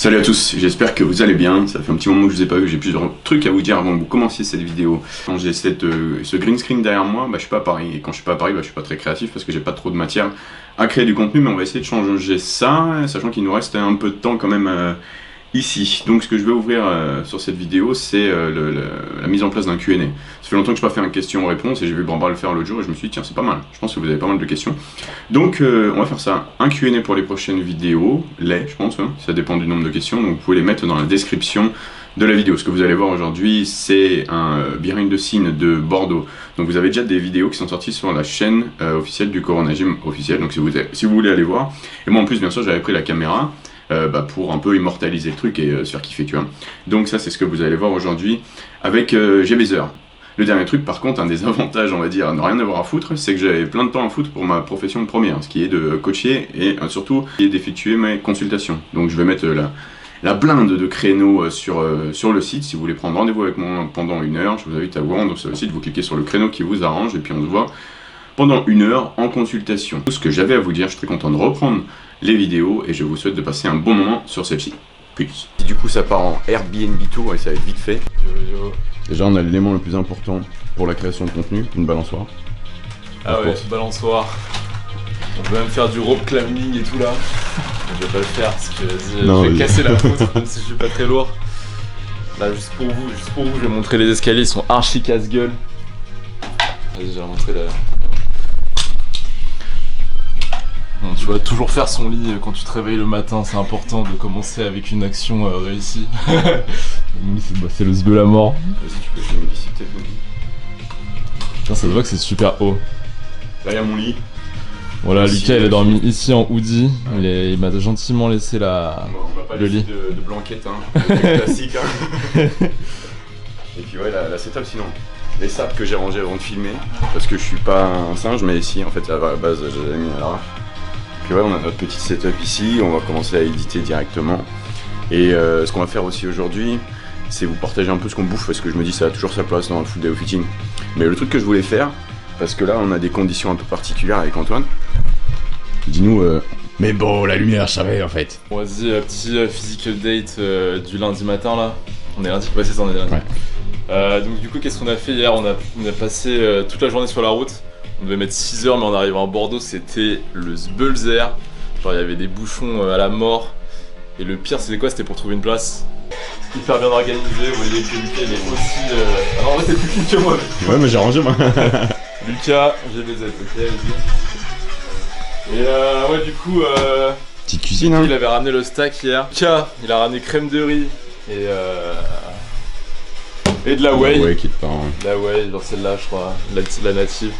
Salut à tous, j'espère que vous allez bien. Ça fait un petit moment que je vous ai pas vu, j'ai plusieurs trucs à vous dire avant que vous commenciez cette vidéo. Quand j'ai ce green screen derrière moi, je suis pas à Paris. Et quand je suis pas à Paris, je suis pas très créatif parce que j'ai pas trop de matière à créer du contenu. Mais on va essayer de changer ça, sachant qu'il nous reste un peu de temps quand même ici. Donc ce que je vais ouvrir sur cette vidéo, c'est la mise en place d'un Q&A. Ça fait longtemps que je n'ai pas fait un question-réponse et j'ai vu Barbara le faire l'autre jour et je me suis dit tiens c'est pas mal, je pense que vous avez pas mal de questions. Donc on va faire ça, un Q&A pour les prochaines vidéos, je pense, hein, ça dépend du nombre de questions, donc vous pouvez les mettre dans la description de la vidéo. Ce que vous allez voir aujourd'hui, c'est un behind the scene de Bordeaux. Donc vous avez déjà des vidéos qui sont sorties sur la chaîne officielle du Corona Gym officiel, donc si vous voulez aller voir. Et moi en plus bien sûr j'avais pris la caméra pour un peu immortaliser le truc et se faire kiffer, tu vois. Donc ça c'est ce que vous allez voir aujourd'hui avec GBaser. Le dernier truc par contre, un des avantages on va dire à ne rien avoir à foutre, c'est que j'avais plein de temps à foutre pour ma profession première, ce qui est de coacher et surtout d'effectuer mes consultations. Donc je vais mettre la blinde de créneaux sur le site. Si vous voulez prendre rendez-vous avec moi pendant 1 heure, je vous invite à vous rendre sur le site, vous cliquez sur le créneau qui vous arrange et puis on se voit pendant 1 heure en consultation. Tout ce que j'avais à vous dire, je suis très content de reprendre les vidéos et je vous souhaite de passer un bon moment sur celle-ci. Peace. Du coup ça part en Airbnb tour et ça va être vite fait. Déjà on a l'élément le plus important pour la création de contenu, une balançoire. Ah ouais, balançoire. On peut même faire du rope climbing et tout là. Je vais pas le faire parce que je vais casser la poutre même si je suis pas très lourd. Là juste pour vous, je vais montrer les escaliers, ils sont archi casse-gueule. Vas-y, je vais montrer la... Bon, tu vas toujours faire son lit quand tu te réveilles le matin, c'est important de commencer avec une action réussie. C'est le de la mort. Si tu peux filmer ici peut-être mon lit. Putain, ça se voit que c'est super haut. Là il y a mon lit. Voilà, Lucas il a dormi ici en hoodie, il m'a gentiment laissé le lit. De blanquette, hein, classique. Hein. Et puis ouais, la setup sinon. Les sapes que j'ai rangées avant de filmer, parce que je suis pas un singe, mais ici en fait à la base je les ai mis à l'arrache. Puis ouais, on a notre petit setup ici, on va commencer à éditer directement. Et ce qu'on va faire aussi aujourd'hui, c'est vous partager un peu ce qu'on bouffe, parce que je me dis ça a toujours sa place dans le full day of fitting. Mais le truc que je voulais faire, parce que là on a des conditions un peu particulières avec Antoine, dis-nous mais bon, la lumière, je savais en fait. Bon, vas-y, petit physical date du lundi matin là. On est lundi? Ouais, c'est ça, on est lundi. Ouais. Donc du coup, qu'est-ce qu'on a fait hier? On a passé toute la journée sur la route. On devait mettre 6 heures, mais en arrivant à Bordeaux, c'était le zbulzer. Genre, il y avait des bouchons à la mort. Et le pire, c'était quoi? C'était pour trouver une place. Hyper bien organisé, vous voyez que Lucas, il est aussi... Ah non, en vrai, t'es plus clean que moi. Ouais, mais j'ai rangé moi. Lucas, GBZ, ok, vas-y. Et ouais, du coup... Petite cuisine, hein. Il avait ramené le stack hier. Lucas, il a ramené crème de riz et de la whey. La whey qui te part. La whey, genre celle-là, je crois, la native.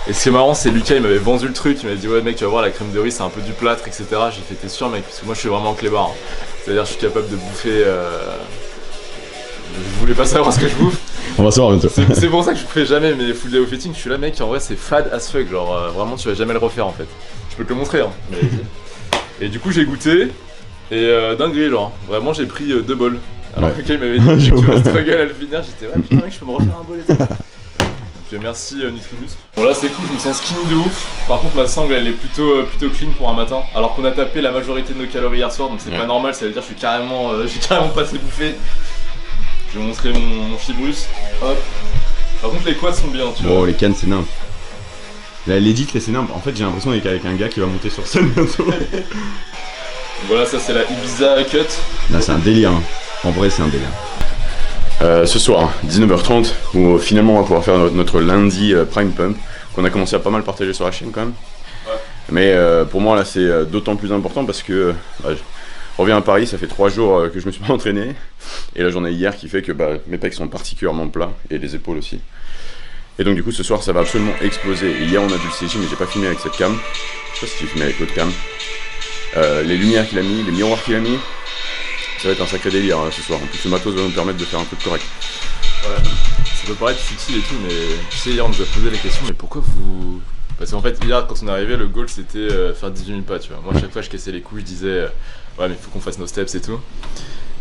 Et ce qui est marrant, c'est Lucas, il m'avait vendu le truc, il m'avait dit ouais mec, tu vas voir, la crème de riz c'est un peu du plâtre, etc. J'ai fait t'es sûr mec, parce que moi je suis vraiment clébard. Hein. C'est-à-dire je suis capable de bouffer... Je voulais pas savoir ce que je bouffe. On va savoir bientôt. C'est pour ça que je fais jamais mes full day of fitting, je suis là mec, en vrai c'est fade as fuck, genre vraiment tu vas jamais le refaire en fait. Je peux te le montrer hein. Mais... Et du coup j'ai goûté, et dinguerie genre, vraiment j'ai pris 2 bols. Alors que Lucas il m'avait dit que tu vas struggle à le finir, j'étais ouais putain mec je peux me refaire un bol et tout. Donc merci Nutribus. Bon là c'est cool, je me sens skinny de ouf. Par contre ma sangle elle est plutôt clean pour un matin. Alors qu'on a tapé la majorité de nos calories hier soir, donc c'est pas normal, ça veut dire que je suis carrément, j'ai carrément passé bouffé. Je vais montrer mon fibrus. Hop. Par contre les quads sont bien tu vois. Oh les cannes c'est nimp. L'édit là c'est nimp. En fait j'ai l'impression d'être avec un gars qui va monter sur scène bientôt. Voilà ça c'est la Ibiza Cut. Là c'est un délire hein. En vrai c'est un délire. Ce soir, 19h30, où finalement on va pouvoir faire notre lundi Prime Pump, qu'on a commencé à pas mal partager sur la chaîne quand même. Ouais. Mais pour moi là c'est d'autant plus important parce que je reviens à Paris, ça fait 3 jours que je me suis pas entraîné. Et la journée hier qui fait que mes pecs sont particulièrement plats, et les épaules aussi. Et donc du coup ce soir ça va absolument exploser. Et hier on a dû le CG mais j'ai pas filmé avec cette cam. Je sais pas si j'ai filmé avec l'autre cam. Les lumières qu'il a mis, les miroirs qu'il a mis. Ça va être un sacré délire ce soir. En plus, le matos va nous permettre de faire un truc correct. Ouais, ça peut paraître futile et tout, mais tu sais, hier on nous a posé la question, mais pourquoi vous. Parce qu'en fait, hier quand on est arrivé, le goal c'était faire 18 000 pas, tu vois. Moi, à chaque fois, je cassais les couilles, je disais, ouais, mais il faut qu'on fasse nos steps et tout.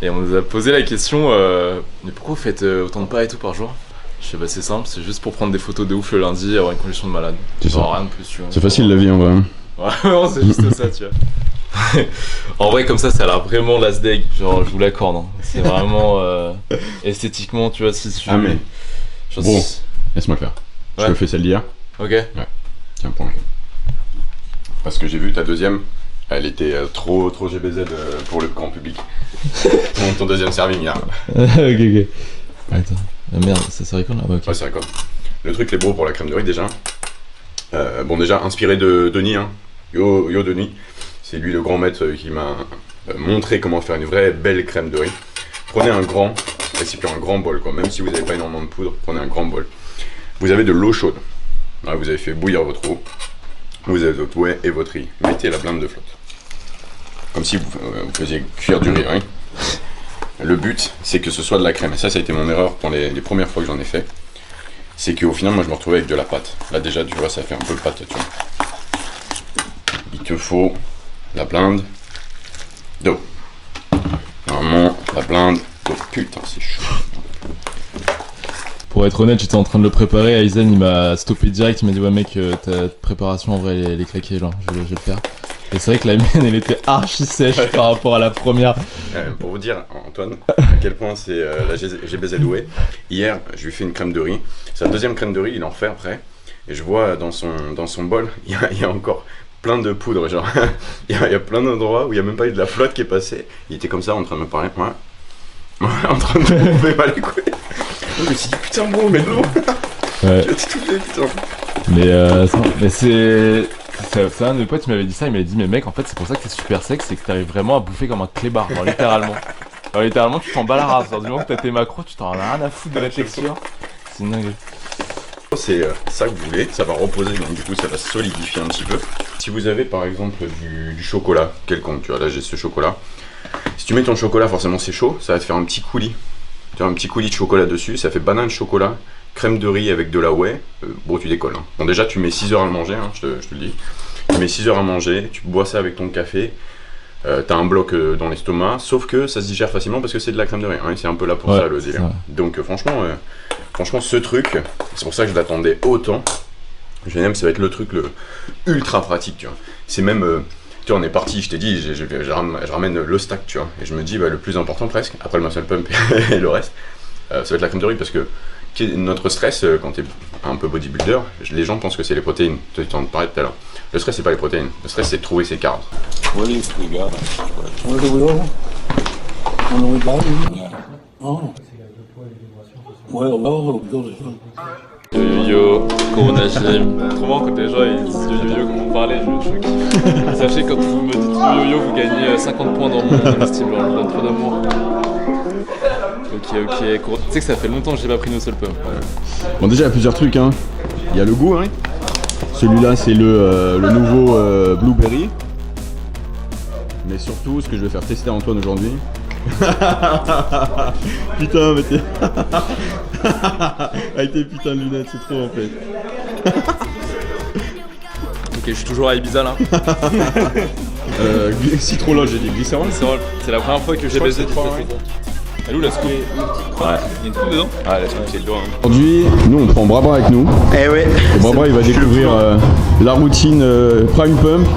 Et on nous a posé la question, mais pourquoi vous faites autant de pas et tout par jour? Je sais, c'est simple, c'est juste pour prendre des photos de ouf le lundi et avoir une condition de malade. C'est ça. Rien de plus, tu vois. C'est facile la vie en vrai. Ouais, c'est juste ça, tu vois. En vrai, comme ça a l'air vraiment l'asdeg, genre je vous l'accorde. Hein. C'est vraiment esthétiquement, tu vois, si tu. Ah, mais. Genre, Bon, si- laisse-moi faire. Je Ouais. te fais celle d'hier. Ok. Tiens, prends. Parce que j'ai vu ta deuxième, elle était trop GBZ pour le grand public. ton deuxième serving, hier. ok. Attends. Ah, merde, ça serait quoi là? Ok. Ouais, c'est vrai quoi. Le truc, les bros pour la crème de riz, déjà. Bon, déjà, inspiré de Denis, hein. Yo Denis. C'est lui le grand maître qui m'a montré comment faire une vraie belle crème de riz. Prenez un grand récipient, un grand bol, quoi. Même si vous n'avez pas énormément de poudre, prenez un grand bol. Vous avez de l'eau chaude. Ouais, vous avez fait bouillir votre eau. Vous avez votre whey et votre riz. Mettez la blinde de flotte. Comme si vous faisiez cuire du riz, hein. Le but, c'est que ce soit de la crème. Et ça a été mon erreur pour les premières fois que j'en ai fait. C'est qu'au final, moi, je me retrouvais avec de la pâte. Là, déjà, tu vois, ça fait un peu pâte, tu vois. Il te faut la blinde d'eau. Normalement, la blinde d'eau. Putain, c'est chaud. Pour être honnête, j'étais en train de le préparer. Aizen, il m'a stoppé direct. Il m'a dit, ouais, mec, ta préparation, en vrai, elle est claquée, genre, je vais le faire. Et c'est vrai que la mienne, elle était archi sèche par rapport à la première. Pour vous dire, Antoine, à quel point c'est la GBZ Whey. Hier, je lui fais une crème de riz. Sa deuxième crème de riz, il en fait après. Et je vois dans son bol, il y a encore plein de poudre. Genre, il y a plein d'endroits où il n'y a même pas eu de la flotte qui est passée. Il était comme ça en train de me parler. Ouais. En train de me bouffer pas les couilles. Je me suis dit, putain, bro, mais de l'eau. Ouais. Tu as tout fait, putain. Mais c'est un de mes potes qui m'avait dit ça, il m'avait dit mais mec en fait c'est pour ça que t'es super sec, c'est que t'arrives vraiment à bouffer comme un clébard, genre littéralement. Alors littéralement tu t'en bats la race, genre du moment que t'as tes macros tu t'en as rien à foutre de la texture. C'est une dinguerie. C'est ça que vous voulez, ça va reposer, donc du coup ça va se solidifier un petit peu. Si vous avez par exemple du chocolat quelconque, tu vois là j'ai ce chocolat. Si tu mets ton chocolat forcément c'est chaud, ça va te faire un petit coulis. Tu as un petit coulis de chocolat dessus, ça fait banane chocolat, crème de riz avec de la whey, bon tu décolles. Hein. Bon déjà tu mets 6 heures à le manger, hein, je te le dis. Tu mets 6 heures à manger, tu bois ça avec ton café, t'as un bloc dans l'estomac, sauf que ça se digère facilement parce que c'est de la crème de riz, hein, c'est un peu là pour ça le délire. Donc franchement ce truc, c'est pour ça que je l'attendais autant. Je vais même, ça va être le truc ultra pratique, tu vois. C'est même, tu vois on est parti, je t'ai dit, je ramène le stack, tu vois. Et je me dis, bah, le plus important presque, après le muscle pump et le reste, ça va être la crème de riz parce que notre stress, quand t'es un peu bodybuilder, les gens pensent que c'est les protéines. Tu t'en parlais tout à l'heure. Le stress, c'est pas les protéines. Le stress, c'est de trouver ses carbs. Where do we go? On the way back? Oh. Well, no, go to Yo-yo, Corona Gym. Trop marrant quand les gens ils disent yo-yo quand vous parlez, je kiffe. Sachez quand vous me dites yo-yo, vous gagnez 50 points dans mon estime, genre je vous donne trop d'amour. Ok, tu sais que ça fait longtemps que j'ai pas pris nos seul pump. Bon déjà il y a plusieurs trucs hein. Il y a le goût hein. Celui-là c'est le nouveau Blueberry. Mais surtout ce que je vais faire tester à Antoine aujourd'hui. Putain mais t'es... Avec tes putains de lunettes c'est trop en fait. Ok, je suis toujours à Ibiza là. Citrolol j'ai dit glycérol. C'est la première fois que j'ai baisé du tout. Elle est où la scoop? Ouais. Il y a une scoop dedans? Ah la scoop c'est le doigt hein. Aujourd'hui nous on prend Brabra avec nous. Eh ouais. Et Brabra il va découvrir la routine Prime Pump.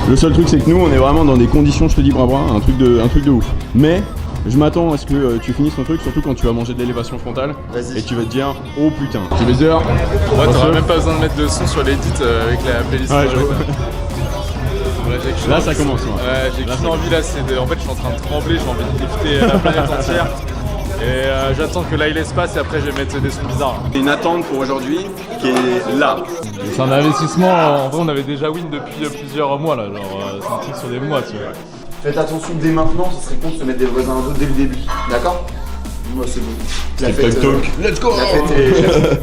Le seul truc c'est que nous on est vraiment dans des conditions, je te dis Brabra, un truc de ouf. Mais je m'attends à ce que tu finisses ton truc, surtout quand tu vas manger de l'élévation frontale. Vas-y. Et tu vas te dire oh putain. J'ai mes heures. Ouais, t'auras même pas besoin de mettre de son sur l'édit avec la playlist. Ouais, j'avoue. Là ça commence. Ouais, j'ai qu'une envie là, en fait je suis en train de trembler, j'ai envie de lifter la planète entière. Et j'attends que là il espace et après je vais mettre des sons bizarres. Une attente pour aujourd'hui qui est là. C'est un investissement, en vrai on avait déjà win depuis plusieurs mois là, genre c'est un truc sur des mois tu vois. Faites attention dès maintenant, ce serait con de se mettre des voisins à dos dès le début, d'accord? Moi c'est bon. La fête, Let's go.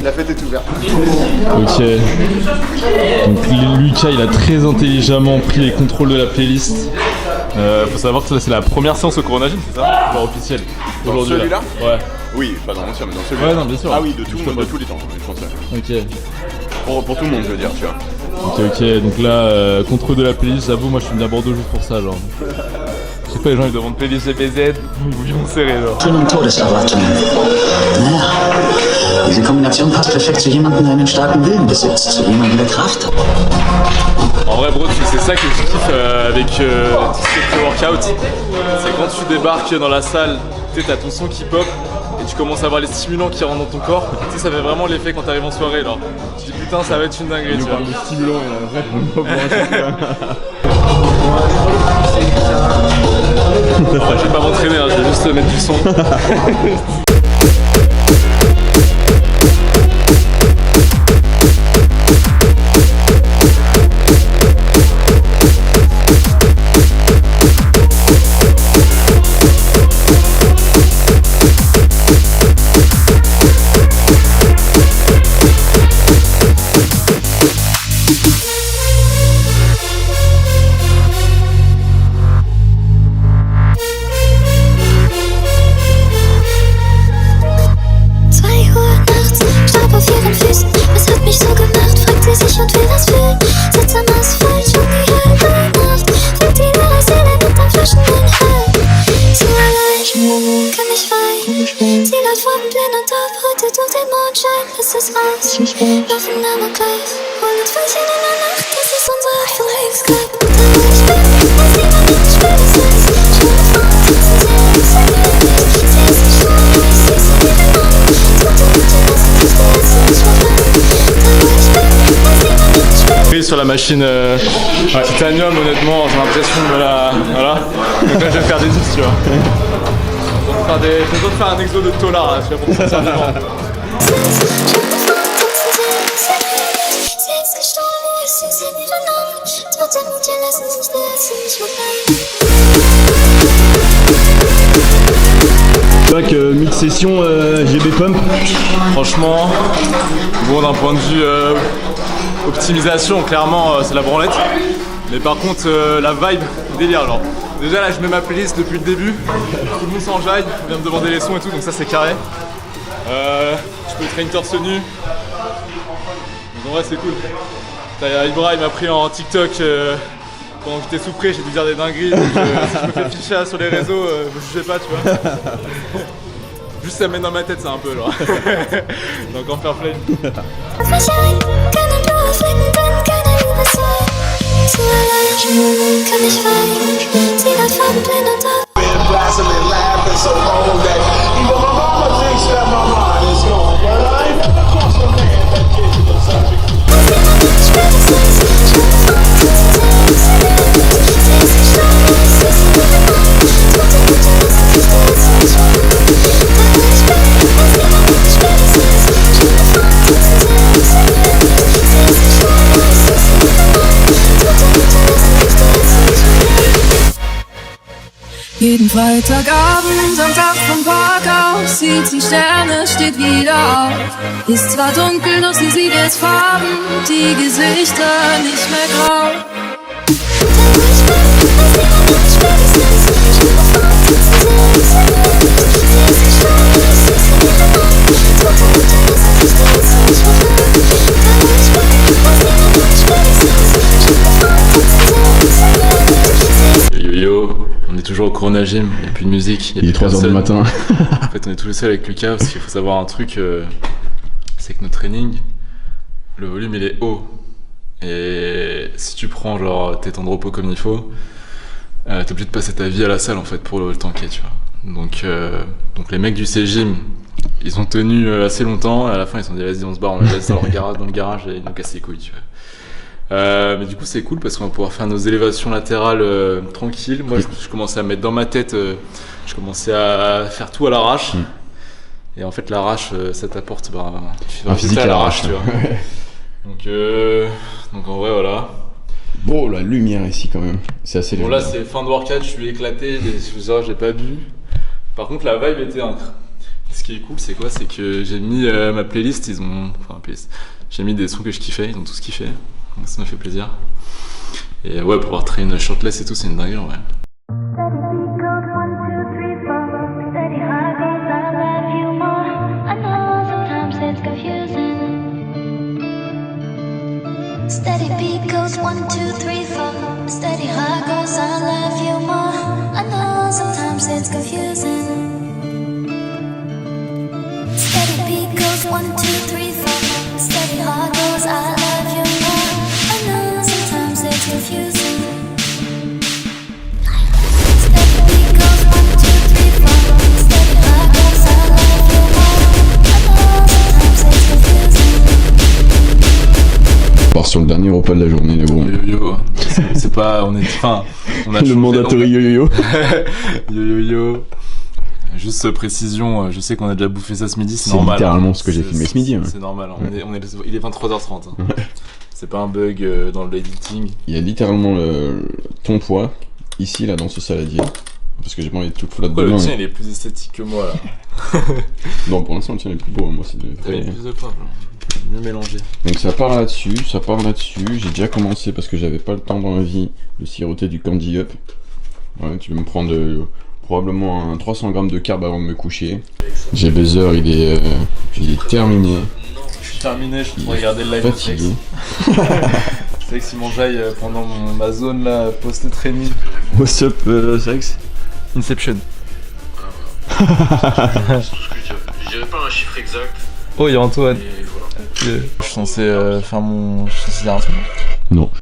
la fête est ouverte. Ok. Donc Lucas il a très intelligemment pris les contrôles de la playlist. Faut savoir que ça c'est la première séance au Corona Gym, c'est ça? Genre officielle. Aujourd'hui celui-là Ouais. Oui, pas dans l'ancien mais dans celui-là. Ouais non bien sûr. Ah oui de tous les temps je pense. Ok. Pour tout le monde je veux dire tu vois. Ok, donc là, contre de la playlist, j'avoue, moi je suis venu à Bordeaux juste pour ça, genre. Je sais pas, les gens ils demandent playlist GBZ, bouillon serré, genre. Schönen Todeserwartungen. Naja, diese Kombination passt perfekt zu jemandem, der einen starken Willen besitzt, zu jemandem, der Kraft hat. En vrai, bro, c'est ça que je kiffe avec tout ce workout. C'est quand tu débarques dans la salle, tu sais, t'as ton son qui pop et tu commences à voir les stimulants qui rentrent dans ton corps. Tu sais, ça fait vraiment l'effet quand t'arrives en soirée, genre. Tu dis putain, ça va être une dinguerie, tu vois. De stimulants, il y a un vrai Je vais pas m'entraîner, hein, je vais juste mettre du son. Es ist raus, laufen aber gleich. Wollen uns Fällchen in der Nacht, das ist unsere Art von Hexclub. Da wo ich bin, weiß niemand, wie ich spüre es ist. Schöne Frauen tanzen sehr exzellent. Sie ist gestorben, ich sehe sie wieder an. Tote Leute lassen sich der Ärzte nicht mehr rein. Da wo ich bin, weiß niemand, wie ich spüre es ist. Sur la machine titanium, honnêtement, j'ai l'impression de la. Voilà. Donc là, je vais faire des 10, tu vois. J'ai besoin de faire un exo de Tolar, là, tu vois, pour sortir devant. Bac mix session GB Pump. Franchement, bon d'un point de vue optimisation, clairement c'est la branlette. Mais par contre la vibe, délire genre. Déjà là je mets ma playlist depuis le début, tout le monde s'enjaille, on vient me demander les sons et tout, donc ça c'est carré. Je peux traîner torse nu. Donc en vrai c'est cool. Ibra il m'a pris en TikTok quand j'étais sous près, j'ai dû dire des dingueries. Donc, si je me fais ficher sur les réseaux, me jugez pas, tu vois. Juste ça me met dans ma tête, c'est un peu genre. Donc en fair play. Jeden Freitagabend am Dach vom Park aus sieht sie Sterne, steht wieder auf. Ist zwar dunkel, doch sie sieht jetzt Farben, die Gesichter nicht mehr grau. Yo, on est toujours au Corona Gym, il n'y a plus de musique. Il est 3h du matin. En fait, on est tous les seuls avec Lucas parce qu'il faut savoir un truc, c'est que notre training, le volume il est haut. Et si tu prends genre tes temps de repos comme il faut, t'es obligé de passer ta vie à la salle en fait pour le tanker, tu vois. Donc les mecs du C-Gym, ils ont tenu assez longtemps et à la fin ils se sont dit vas-y on se barre, on laisse dans le garage et ils nous cassent les couilles, tu vois. Mais du coup c'est cool parce qu'on va pouvoir faire nos élévations latérales tranquilles. Moi je commençais à mettre dans ma tête, je commençais à faire tout à l'arrache. Et en fait l'arrache ça t'apporte un physique à l'arrache, tu vois. Donc en vrai voilà. Bon la lumière ici quand même, c'est assez léger. Bon là c'est fin de workout, je suis éclaté, j'ai pas bu. Par contre la vibe était incroyable. Ce qui est cool c'est quoi? C'est que j'ai mis ma playlist, j'ai mis des sons que je kiffais, ils ont tous kiffé. Donc ça m'a fait plaisir. Et ouais, pouvoir traîner une shortless et tout, c'est une dinguerie, ouais. Steady beat. sur le dernier repas de la journée, mais bon. Yo-yo, c'est pas... On a Le mandatory yo-yo. Yo-yo-yo. Juste précision, je sais qu'on a déjà bouffé ça ce midi, c'est normal. C'est littéralement ce que j'ai filmé ce midi. Ouais. C'est normal, il est 23h30. Hein. Ouais. C'est pas un bug dans le editing. Il y a littéralement ton poids, ici, là, dans ce saladier. Parce que j'ai pas envie de tout foutre Oh, dedans. le tien, il est plus esthétique que moi, là. Non, pour l'instant, le tien est plus beau, moi, c'est T'as mis plus de poivre, là. Mieux mélangé. Donc ça part là-dessus, J'ai déjà commencé parce que j'avais pas le temps dans la vie de siroter du Candy Up. Ouais, tu vas me prendre probablement un 300 grammes de carbs avant de me coucher. J'ai buzzer, il est terminé. Je suis terminé, je peux regarder le live. Fatigué. Sex, il m'enjaille pendant ma zone là, post-training. What's up, Sex? Inception. Je dirais pas un chiffre exact. Oh, il y a Antoine. Et voilà. Je suis censé faire mon... Je suis censé dire un truc. Non.